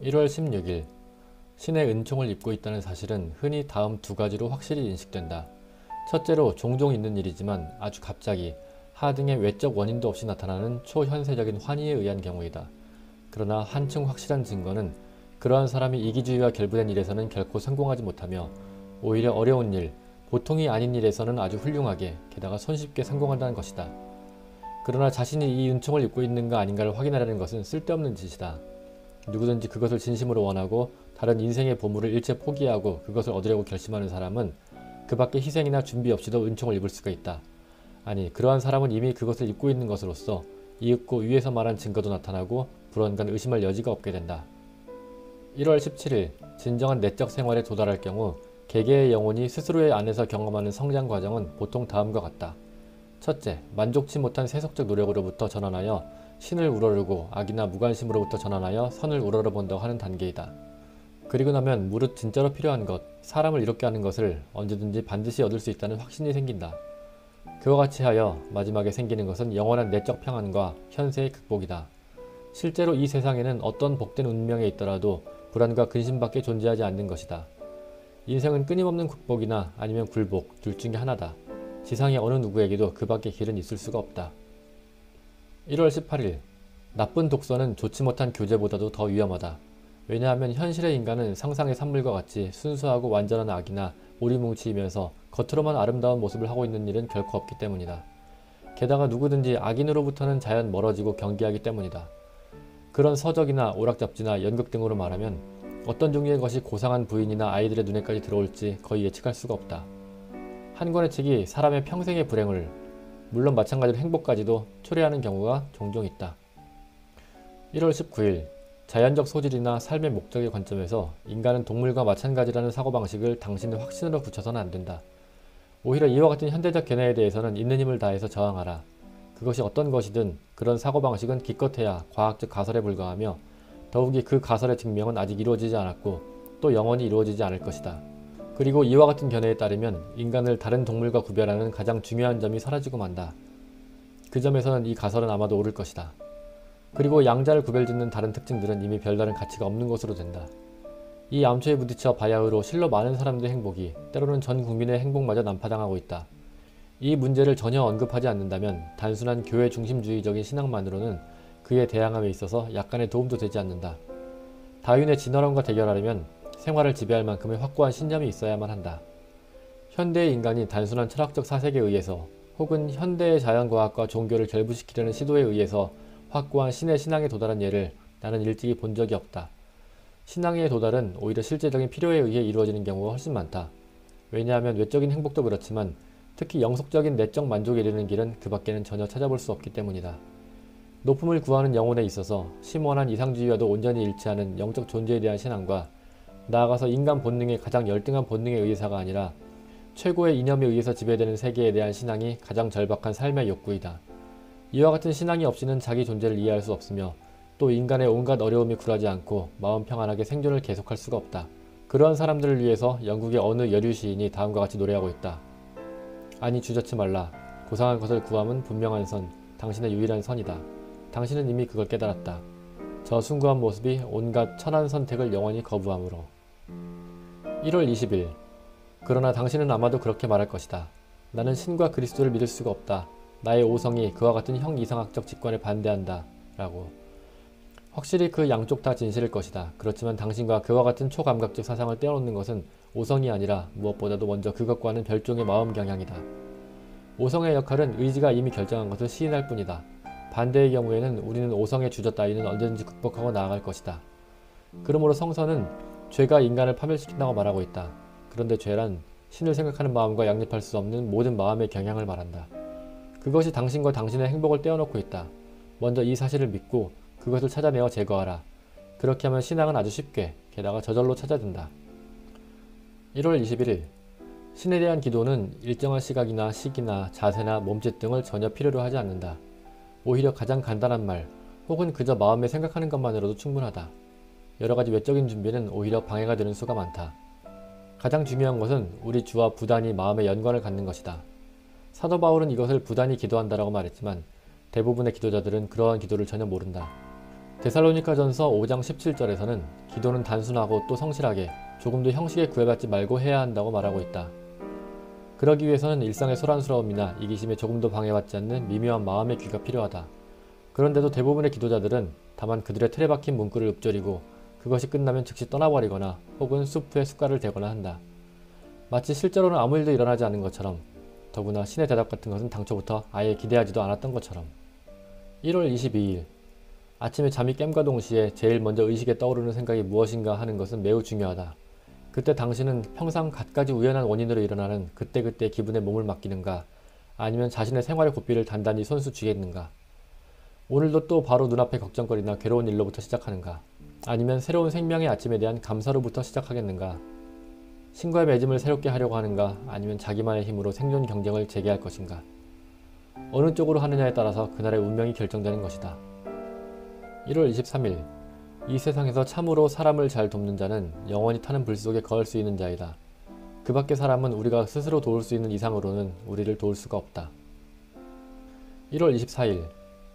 1월 16일 신의 은총을 입고 있다는 사실은 흔히 다음 두 가지로 확실히 인식된다. 첫째로 종종 있는 일이지만 아주 갑자기 하등의 외적 원인도 없이 나타나는 초현세적인 환희에 의한 경우이다. 그러나 한층 확실한 증거는 그러한 사람이 이기주의와 결부된 일에서는 결코 성공하지 못하며 오히려 어려운 일, 보통이 아닌 일에서는 아주 훌륭하게 게다가 손쉽게 성공한다는 것이다. 그러나 자신이 이 은총을 입고 있는가 아닌가를 확인하려는 것은 쓸데없는 짓이다. 누구든지 그것을 진심으로 원하고 다른 인생의 보물을 일체 포기하고 그것을 얻으려고 결심하는 사람은 그 밖에 희생이나 준비 없이도 은총을 입을 수가 있다. 아니, 그러한 사람은 이미 그것을 입고 있는 것으로서 이윽고 위에서 말한 증거도 나타나고 불언간 의심할 여지가 없게 된다. 1월 17일 진정한 내적 생활에 도달할 경우 개개의 영혼이 스스로의 안에서 경험하는 성장 과정은 보통 다음과 같다. 첫째, 만족치 못한 세속적 노력으로부터 전환하여 신을 우러르고 악이나 무관심으로부터 전환하여 선을 우러러본다고 하는 단계이다. 그리고 나면 무릇 진짜로 필요한 것, 사람을 이롭게 하는 것을 언제든지 반드시 얻을 수 있다는 확신이 생긴다. 그와 같이 하여 마지막에 생기는 것은 영원한 내적 평안과 현세의 극복이다. 실제로 이 세상에는 어떤 복된 운명에 있더라도 불안과 근심밖에 존재하지 않는 것이다. 인생은 끊임없는 극복이나 아니면 굴복 둘 중에 하나다. 지상의 어느 누구에게도 그 밖의 길은 있을 수가 없다. 1월 18일 나쁜 독서는 좋지 못한 교제보다도 더 위험하다. 왜냐하면 현실의 인간은 상상의 산물과 같이 순수하고 완전한 악이나 오리뭉치이면서 겉으로만 아름다운 모습을 하고 있는 일은 결코 없기 때문이다. 게다가 누구든지 악인으로부터는 자연 멀어지고 경계하기 때문이다. 그런 서적이나 오락잡지나 연극 등으로 말하면 어떤 종류의 것이 고상한 부인이나 아이들의 눈에까지 들어올지 거의 예측할 수가 없다. 한 권의 책이 사람의 평생의 불행을, 물론 마찬가지로 행복까지도 초래하는 경우가 종종 있다. 1월 19일 자연적 소질이나 삶의 목적의 관점에서 인간은 동물과 마찬가지라는 사고방식을 당신의 확신으로 붙여서는 안 된다. 오히려 이와 같은 현대적 견해에 대해서는 있는 힘을 다해서 저항하라. 그것이 어떤 것이든 그런 사고방식은 기껏해야 과학적 가설에 불과하며 더욱이 그 가설의 증명은 아직 이루어지지 않았고 또 영원히 이루어지지 않을 것이다. 그리고 이와 같은 견해에 따르면 인간을 다른 동물과 구별하는 가장 중요한 점이 사라지고 만다. 그 점에서는 이 가설은 아마도 옳을 것이다. 그리고 양자를 구별짓는 다른 특징들은 이미 별다른 가치가 없는 것으로 된다. 이 암초에 부딪혀 바야흐로 실로 많은 사람들의 행복이 때로는 전 국민의 행복마저 난파당하고 있다. 이 문제를 전혀 언급하지 않는다면 단순한 교회 중심주의적인 신앙만으로는 그에 대항함에 있어서 약간의 도움도 되지 않는다. 다윈의 진화론과 대결하려면 생활을 지배할 만큼의 확고한 신념이 있어야만 한다. 현대의 인간이 단순한 철학적 사색에 의해서 혹은 현대의 자연과학과 종교를 결부시키려는 시도에 의해서 확고한 신의 신앙에 도달한 예를 나는 일찍이 본 적이 없다. 신앙의 도달은 오히려 실제적인 필요에 의해 이루어지는 경우가 훨씬 많다. 왜냐하면 외적인 행복도 그렇지만 특히 영속적인 내적 만족에 이르는 길은 그 밖에는 전혀 찾아볼 수 없기 때문이다. 높음을 구하는 영혼에 있어서 심원한 이상주의와도 온전히 일치하는 영적 존재에 대한 신앙과 나아가서 인간 본능의 가장 열등한 본능에 의해서가 아니라 최고의 이념에 의해서 지배되는 세계에 대한 신앙이 가장 절박한 삶의 욕구이다. 이와 같은 신앙이 없이는 자기 존재를 이해할 수 없으며 또 인간의 온갖 어려움이 굴하지 않고 마음 평안하게 생존을 계속할 수가 없다. 그러한 사람들을 위해서 영국의 어느 여류 시인이 다음과 같이 노래하고 있다. 아니 주저치 말라. 고상한 것을 구함은 분명한 선, 당신의 유일한 선이다. 당신은 이미 그걸 깨달았다. 저 숭고한 모습이 온갖 천한 선택을 영원히 거부함으로. 1월 20일 그러나 당신은 아마도 그렇게 말할 것이다. 나는 신과 그리스도를 믿을 수가 없다. 나의 오성이 그와 같은 형이상학적 직관에 반대한다. 라고. 확실히 그 양쪽 다 진실일 것이다. 그렇지만 당신과 그와 같은 초감각적 사상을 떼어놓는 것은 오성이 아니라 무엇보다도 먼저 그것과는 별종의 마음 경향이다. 오성의 역할은 의지가 이미 결정한 것을 시인할 뿐이다. 반대의 경우에는 우리는 오성의 주저 따위는 언제든지 극복하고 나아갈 것이다. 그러므로 성서는 죄가 인간을 파멸시킨다고 말하고 있다. 그런데 죄란 신을 생각하는 마음과 양립할 수 없는 모든 마음의 경향을 말한다. 그것이 당신과 당신의 행복을 떼어놓고 있다. 먼저 이 사실을 믿고 그것을 찾아내어 제거하라. 그렇게 하면 신앙은 아주 쉽게 게다가 저절로 찾아든다. 1월 21일 신에 대한 기도는 일정한 시각이나 시기나 자세나 몸짓 등을 전혀 필요로 하지 않는다. 오히려 가장 간단한 말 혹은 그저 마음에 생각하는 것만으로도 충분하다. 여러가지 외적인 준비는 오히려 방해가 되는 수가 많다. 가장 중요한 것은 우리 주와 부단히 마음의 연관을 갖는 것이다. 사도 바울은 이것을 부단히 기도한다라고 말했지만 대부분의 기도자들은 그러한 기도를 전혀 모른다. 데살로니가전서 5장 17절에서는 기도는 단순하고 또 성실하게 조금도 형식에 구애받지 말고 해야 한다고 말하고 있다. 그러기 위해서는 일상의 소란스러움이나 이기심에 조금도 방해받지 않는 미묘한 마음의 귀가 필요하다. 그런데도 대부분의 기도자들은 다만 그들의 틀에 박힌 문구를 읊조리고 그것이 끝나면 즉시 떠나버리거나 혹은 수프에 숟갈을 대거나 한다. 마치 실제로는 아무 일도 일어나지 않은 것처럼, 더구나 신의 대답 같은 것은 당초부터 아예 기대하지도 않았던 것처럼. 1월 22일 아침에 잠이 깸과 동시에 제일 먼저 의식에 떠오르는 생각이 무엇인가 하는 것은 매우 중요하다. 그때 당신은 평상 갖가지 우연한 원인으로 일어나는 그때그때 기분에 몸을 맡기는가, 아니면 자신의 생활의 고삐를 단단히 손수 쥐겠는가. 오늘도 또 바로 눈앞의 걱정거리나 괴로운 일로부터 시작하는가, 아니면 새로운 생명의 아침에 대한 감사로부터 시작하겠는가. 신과의 맺음을 새롭게 하려고 하는가, 아니면 자기만의 힘으로 생존 경쟁을 재개할 것인가. 어느 쪽으로 하느냐에 따라서 그날의 운명이 결정되는 것이다. 1월 23일 이 세상에서 참으로 사람을 잘 돕는 자는 영원히 타는 불 속에 거할 수 있는 자이다. 그 밖의 사람은 우리가 스스로 도울 수 있는 이상으로는 우리를 도울 수가 없다. 1월 24일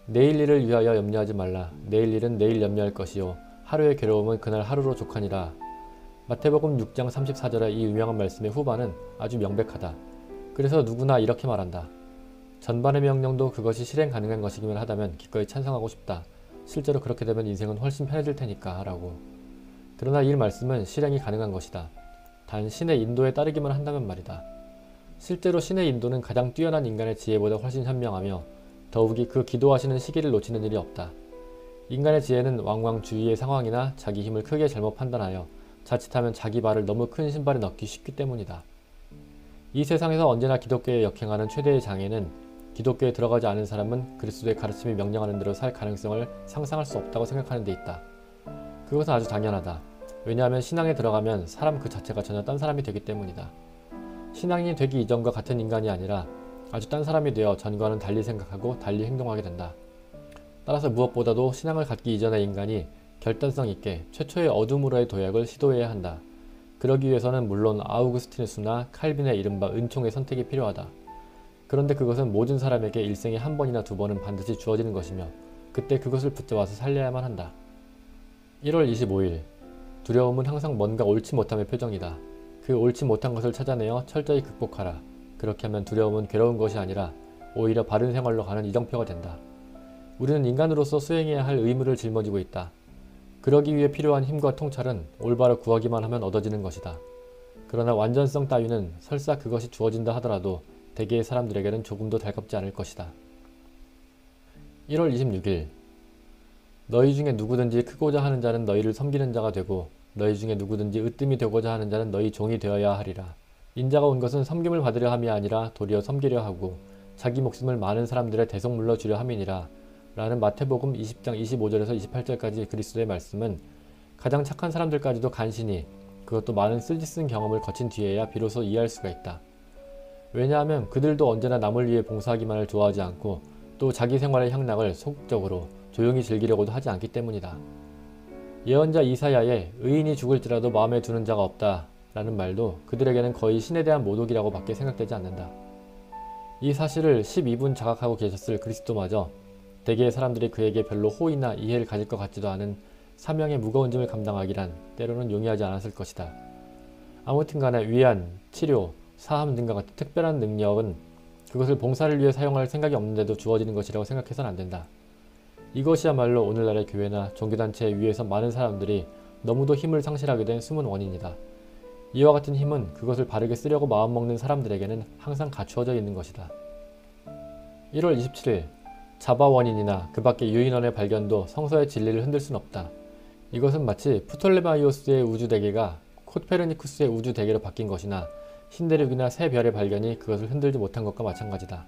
내일 일을 위하여 염려하지 말라. 내일 일은 내일 염려할 것이요 하루의 괴로움은 그날 하루로 족하니라. 마태복음 6장 34절의 이 유명한 말씀의 후반은 아주 명백하다. 그래서 누구나 이렇게 말한다. 전반의 명령도 그것이 실행 가능한 것이기만 하다면 기꺼이 찬성하고 싶다. 실제로 그렇게 되면 인생은 훨씬 편해질 테니까 라고. 그러나 이 말씀은 실행이 가능한 것이다. 단 신의 인도에 따르기만 한다면 말이다. 실제로 신의 인도는 가장 뛰어난 인간의 지혜보다 훨씬 현명하며 더욱이 그 기도하시는 시기를 놓치는 일이 없다. 인간의 지혜는 왕왕 주위의 상황이나 자기 힘을 크게 잘못 판단하여 자칫하면 자기 발을 너무 큰 신발에 넣기 쉽기 때문이다. 이 세상에서 언제나 기독교에 역행하는 최대의 장애는 기독교에 들어가지 않은 사람은 그리스도의 가르침이 명령하는 대로 살 가능성을 상상할 수 없다고 생각하는 데 있다. 그것은 아주 당연하다. 왜냐하면 신앙에 들어가면 사람 그 자체가 전혀 딴 사람이 되기 때문이다. 신앙인이 되기 이전과 같은 인간이 아니라 아주 딴 사람이 되어 전과는 달리 생각하고 달리 행동하게 된다. 따라서 무엇보다도 신앙을 갖기 이전의 인간이 결단성 있게 최초의 어둠으로의 도약을 시도해야 한다. 그러기 위해서는 물론 아우구스티누스나 칼빈의 이른바 은총의 선택이 필요하다. 그런데 그것은 모든 사람에게 일생에 한 번이나 두 번은 반드시 주어지는 것이며 그때 그것을 붙잡아서 살려야만 한다. 1월 25일 두려움은 항상 뭔가 옳지 못함의 표정이다. 그 옳지 못한 것을 찾아내어 철저히 극복하라. 그렇게 하면 두려움은 괴로운 것이 아니라 오히려 바른 생활로 가는 이정표가 된다. 우리는 인간으로서 수행해야 할 의무를 짊어지고 있다. 그러기 위해 필요한 힘과 통찰은 올바로 구하기만 하면 얻어지는 것이다. 그러나 완전성 따위는 설사 그것이 주어진다 하더라도 대개의 사람들에게는 조금도 달갑지 않을 것이다. 1월 26일 너희 중에 누구든지 크고자 하는 자는 너희를 섬기는 자가 되고 너희 중에 누구든지 으뜸이 되고자 하는 자는 너희 종이 되어야 하리라. 인자가 온 것은 섬김을 받으려 함이 아니라 도리어 섬기려 하고 자기 목숨을 많은 사람들의 대속물로 주려 함이니라. 라는 마태복음 20장 25절에서 28절까지 그리스도의 말씀은 가장 착한 사람들까지도 간신히 그것도 많은 쓸데쓴 경험을 거친 뒤에야 비로소 이해할 수가 있다. 왜냐하면 그들도 언제나 남을 위해 봉사하기만을 좋아하지 않고 또 자기 생활의 향락을 소극적으로 조용히 즐기려고도 하지 않기 때문이다. 예언자 이사야의 의인이 죽을지라도 마음에 두는 자가 없다 라는 말도 그들에게는 거의 신에 대한 모독이라고 밖에 생각되지 않는다. 이 사실을 12분 자각하고 계셨을 그리스도마저 대개의 사람들이 그에게 별로 호의나 이해를 가질 것 같지도 않은 사명의 무거운 짐을 감당하기란 때로는 용이하지 않았을 것이다. 아무튼 간에 위안, 치료, 사함 등과 같은 특별한 능력은 그것을 봉사를 위해 사용할 생각이 없는데도 주어지는 것이라고 생각해서는 안 된다. 이것이야말로 오늘날의 교회나 종교단체 위에서 많은 사람들이 너무도 힘을 상실하게 된 숨은 원인이다. 이와 같은 힘은 그것을 바르게 쓰려고 마음먹는 사람들에게는 항상 갖추어져 있는 것이다. 1월 27일 자바 원인이나 그 밖의 유인원의 발견도 성서의 진리를 흔들 순 없다. 이것은 마치 프톨레마이오스의 우주대계가 코페르니쿠스의 우주대계로 바뀐 것이나 신대륙이나 새 별의 발견이 그것을 흔들지 못한 것과 마찬가지다.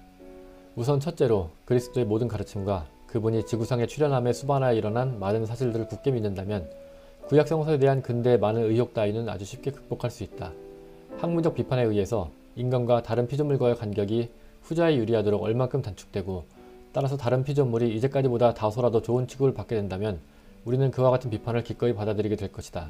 우선 첫째로 그리스도의 모든 가르침과 그분이 지구상에 출현함에 수반하여 일어난 많은 사실들을 굳게 믿는다면 구약성서에 대한 근대의 많은 의혹 따위는 아주 쉽게 극복할 수 있다. 학문적 비판에 의해서 인간과 다른 피조물과의 간격이 후자에 유리하도록 얼만큼 단축되고 따라서 다른 피조물이 이제까지보다 다소라도 좋은 취급을 받게 된다면 우리는 그와 같은 비판을 기꺼이 받아들이게 될 것이다.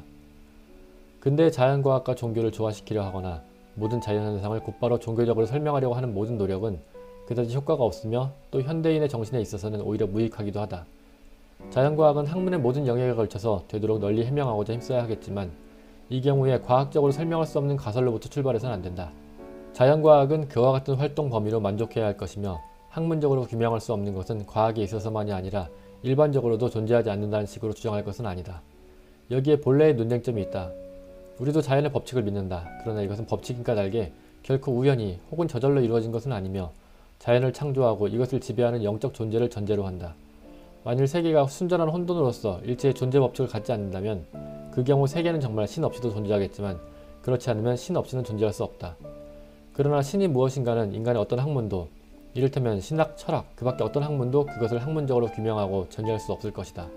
근대의 자연과학과 종교를 조화시키려 하거나 모든 자연현상을 곧바로 종교적으로 설명하려고 하는 모든 노력은 그다지 효과가 없으며 또 현대인의 정신에 있어서는 오히려 무익하기도 하다. 자연과학은 학문의 모든 영역에 걸쳐서 되도록 널리 해명하고자 힘써야 하겠지만 이 경우에 과학적으로 설명할 수 없는 가설로부터 출발해서는 안된다. 자연과학은 그와 같은 활동 범위로 만족해야 할 것이며 학문적으로 규명할 수 없는 것은 과학에 있어서만이 아니라 일반적으로도 존재하지 않는다는 식으로 주장할 것은 아니다. 여기에 본래의 논쟁점이 있다. 우리도 자연의 법칙을 믿는다. 그러나 이것은 법칙인과 달게 결코 우연히 혹은 저절로 이루어진 것은 아니며 자연을 창조하고 이것을 지배하는 영적 존재를 전제로 한다. 만일 세계가 순전한 혼돈으로서 일체의 존재 법칙을 갖지 않는다면 그 경우 세계는 정말 신 없이도 존재하겠지만 그렇지 않으면 신 없이는 존재할 수 없다. 그러나 신이 무엇인가는 인간의 어떤 학문도 이를테면 신학, 철학, 그 밖에 어떤 학문도 그것을 학문적으로 규명하고 정의할 수 없을 것이다.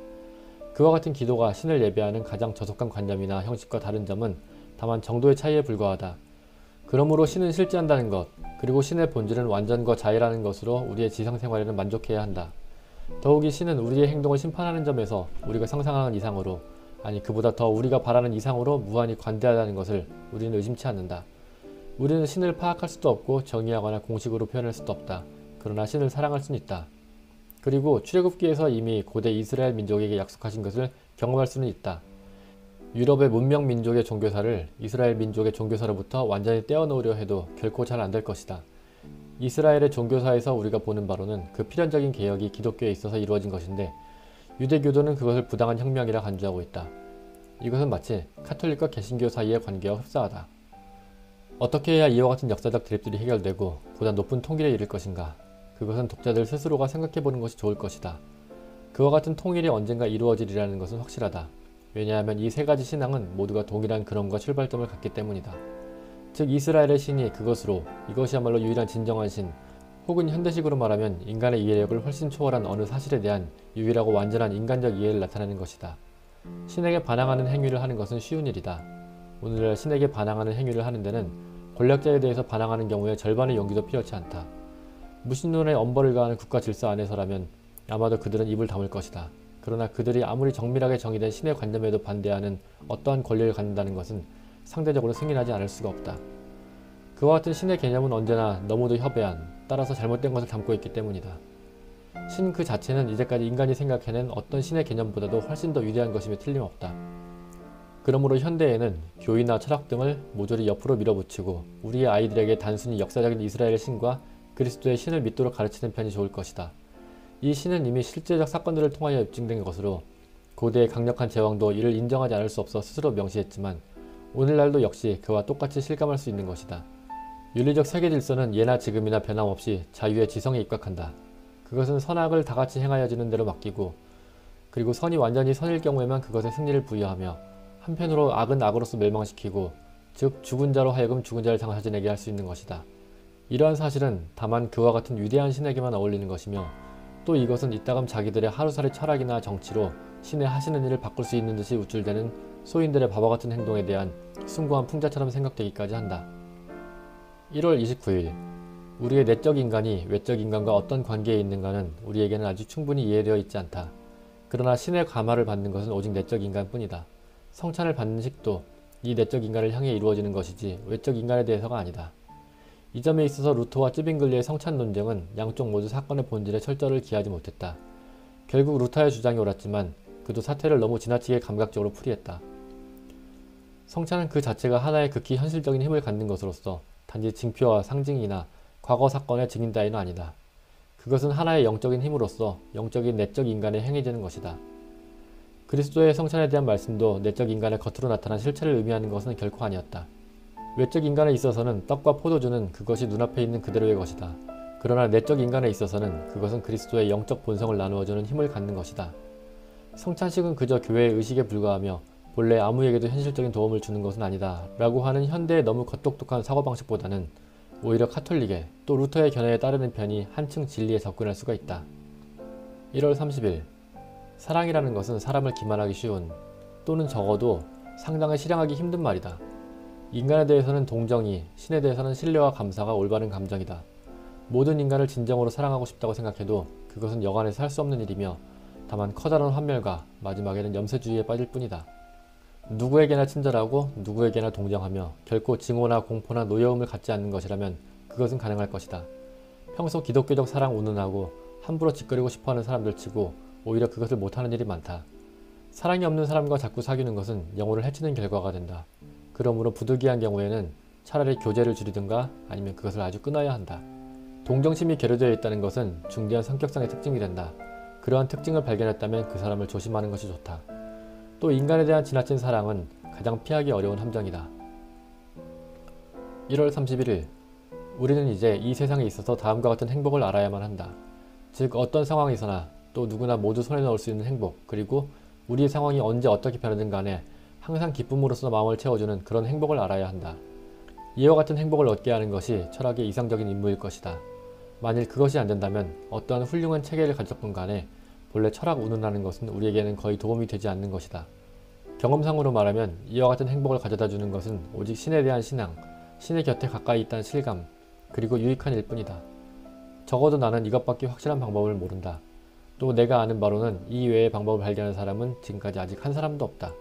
그와 같은 기도가 신을 예배하는 가장 저속한 관념이나 형식과 다른 점은 다만 정도의 차이에 불과하다. 그러므로 신은 실제한다는 것, 그리고 신의 본질은 완전과 자유라는 것으로 우리의 지상생활에는 만족해야 한다. 더욱이 신은 우리의 행동을 심판하는 점에서 우리가 상상하는 이상으로, 아니 그보다 더 우리가 바라는 이상으로 무한히 관대하다는 것을 우리는 의심치 않는다. 우리는 신을 파악할 수도 없고 정의하거나 공식으로 표현할 수도 없다. 그러나 신을 사랑할 수는 있다. 그리고 출애굽기에서 이미 고대 이스라엘 민족에게 약속하신 것을 경험할 수는 있다. 유럽의 문명 민족의 종교사를 이스라엘 민족의 종교사로부터 완전히 떼어놓으려 해도 결코 잘 안 될 것이다. 이스라엘의 종교사에서 우리가 보는 바로는 그 필연적인 개혁이 기독교에 있어서 이루어진 것인데 유대교도는 그것을 부당한 혁명이라 간주하고 있다. 이것은 마치 카톨릭과 개신교 사이의 관계와 흡사하다. 어떻게 해야 이와 같은 역사적 드립들이 해결되고 보다 높은 통일에 이를 것인가? 그것은 독자들 스스로가 생각해보는 것이 좋을 것이다. 그와 같은 통일이 언젠가 이루어지리라는 것은 확실하다. 왜냐하면 이 세 가지 신앙은 모두가 동일한 근원과 출발점을 갖기 때문이다. 즉 이스라엘의 신이 그것으로 이것이야말로 유일한 진정한 신, 혹은 현대식으로 말하면 인간의 이해력을 훨씬 초월한 어느 사실에 대한 유일하고 완전한 인간적 이해를 나타내는 것이다. 신에게 반항하는 행위를 하는 것은 쉬운 일이다. 오늘날 신에게 반항하는 행위를 하는 데는 권력자에 대해서 반항하는 경우에 절반의 용기도 필요치 않다. 무신론에 엄벌을 가하는 국가 질서 안에서라면 아마도 그들은 입을 다물 것이다. 그러나 그들이 아무리 정밀하게 정의된 신의 관념에도 반대하는 어떠한 권리를 갖는다는 것은 상대적으로 승인하지 않을 수가 없다. 그와 같은 신의 개념은 언제나 너무도 협회한, 따라서 잘못된 것을 담고 있기 때문이다. 신 그 자체는 이제까지 인간이 생각해낸 어떤 신의 개념보다도 훨씬 더 위대한 것임에 틀림없다. 그러므로 현대에는 교의나 철학 등을 모조리 옆으로 밀어붙이고 우리의 아이들에게 단순히 역사적인 이스라엘의 신과 그리스도의 신을 믿도록 가르치는 편이 좋을 것이다. 이 신은 이미 실제적 사건들을 통하여 입증된 것으로 고대의 강력한 제왕도 이를 인정하지 않을 수 없어 스스로 명시했지만 오늘날도 역시 그와 똑같이 실감할 수 있는 것이다. 윤리적 세계 질서는 예나 지금이나 변함없이 자유의 지성에 입각한다. 그것은 선악을 다같이 행하여지는 대로 맡기고 그리고 선이 완전히 선일 경우에만 그것에 승리를 부여하며 한편으로 악은 악으로서 멸망시키고 즉 죽은 자로 하여금 죽은 자를 장사지내게 할 수 있는 것이다. 이러한 사실은 다만 그와 같은 위대한 신에게만 어울리는 것이며 또 이것은 이따금 자기들의 하루살이 철학이나 정치로 신의 하시는 일을 바꿀 수 있는 듯이 우쭐대는 소인들의 바보같은 행동에 대한 숭고한 풍자처럼 생각되기까지 한다. 1월 29일 우리의 내적 인간이 외적 인간과 어떤 관계에 있는가는 우리에게는 아직 충분히 이해되어 있지 않다. 그러나 신의 감화를 받는 것은 오직 내적 인간뿐이다. 성찬을 받는 식도 이 내적 인간을 향해 이루어지는 것이지 외적 인간에 대해서가 아니다. 이 점에 있어서 루터와 쯔빙글리의 성찬 논쟁은 양쪽 모두 사건의 본질에 철저를 기하지 못했다. 결국 루터의 주장이 옳았지만 그도 사태를 너무 지나치게 감각적으로 풀이했다. 성찬은 그 자체가 하나의 극히 현실적인 힘을 갖는 것으로서 단지 징표와 상징이나 과거 사건의 증인 따위는 아니다. 그것은 하나의 영적인 힘으로서 영적인 내적 인간에 행해지는 것이다. 그리스도의 성찬에 대한 말씀도 내적 인간의 겉으로 나타난 실체를 의미하는 것은 결코 아니었다. 외적 인간에 있어서는 떡과 포도주는 그것이 눈앞에 있는 그대로의 것이다. 그러나 내적 인간에 있어서는 그것은 그리스도의 영적 본성을 나누어주는 힘을 갖는 것이다. 성찬식은 그저 교회의 의식에 불과하며 본래 아무에게도 현실적인 도움을 주는 것은 아니다 라고 하는 현대의 너무 겉똑똑한 사고방식보다는 오히려 카톨릭의 또 루터의 견해에 따르는 편이 한층 진리에 접근할 수가 있다. 1월 30일 사랑이라는 것은 사람을 기만하기 쉬운 또는 적어도 상당히 실행하기 힘든 말이다. 인간에 대해서는 동정이, 신에 대해서는 신뢰와 감사가 올바른 감정이다. 모든 인간을 진정으로 사랑하고 싶다고 생각해도 그것은 여간해서 할 수 없는 일이며 다만 커다란 환멸과 마지막에는 염세주의에 빠질 뿐이다. 누구에게나 친절하고 누구에게나 동정하며 결코 증오나 공포나 노여움을 갖지 않는 것이라면 그것은 가능할 것이다. 평소 기독교적 사랑 운운하고 함부로 짓거리고 싶어하는 사람들 치고 오히려 그것을 못하는 일이 많다. 사랑이 없는 사람과 자꾸 사귀는 것은 영혼을 해치는 결과가 된다. 그러므로 부득이한 경우에는 차라리 교제를 줄이든가 아니면 그것을 아주 끊어야 한다. 동정심이 결여되어 있다는 것은 중대한 성격상의 특징이 된다. 그러한 특징을 발견했다면 그 사람을 조심하는 것이 좋다. 또 인간에 대한 지나친 사랑은 가장 피하기 어려운 함정이다. 1월 31일 우리는 이제 이 세상에 있어서 다음과 같은 행복을 알아야만 한다. 즉 어떤 상황에서나 또 누구나 모두 손에 넣을 수 있는 행복, 그리고 우리의 상황이 언제 어떻게 변하든 간에 항상 기쁨으로써 마음을 채워주는 그런 행복을 알아야 한다. 이와 같은 행복을 얻게 하는 것이 철학의 이상적인 임무일 것이다. 만일 그것이 안 된다면 어떠한 훌륭한 체계를 가졌건 간에 본래 철학 운운하는 것은 우리에게는 거의 도움이 되지 않는 것이다. 경험상으로 말하면 이와 같은 행복을 가져다 주는 것은 오직 신에 대한 신앙, 신의 곁에 가까이 있다는 실감, 그리고 유익한 일뿐이다. 적어도 나는 이것밖에 확실한 방법을 모른다. 또 내가 아는 바로는 이 외의 방법을 발견한 사람은 지금까지 아직 한 사람도 없다.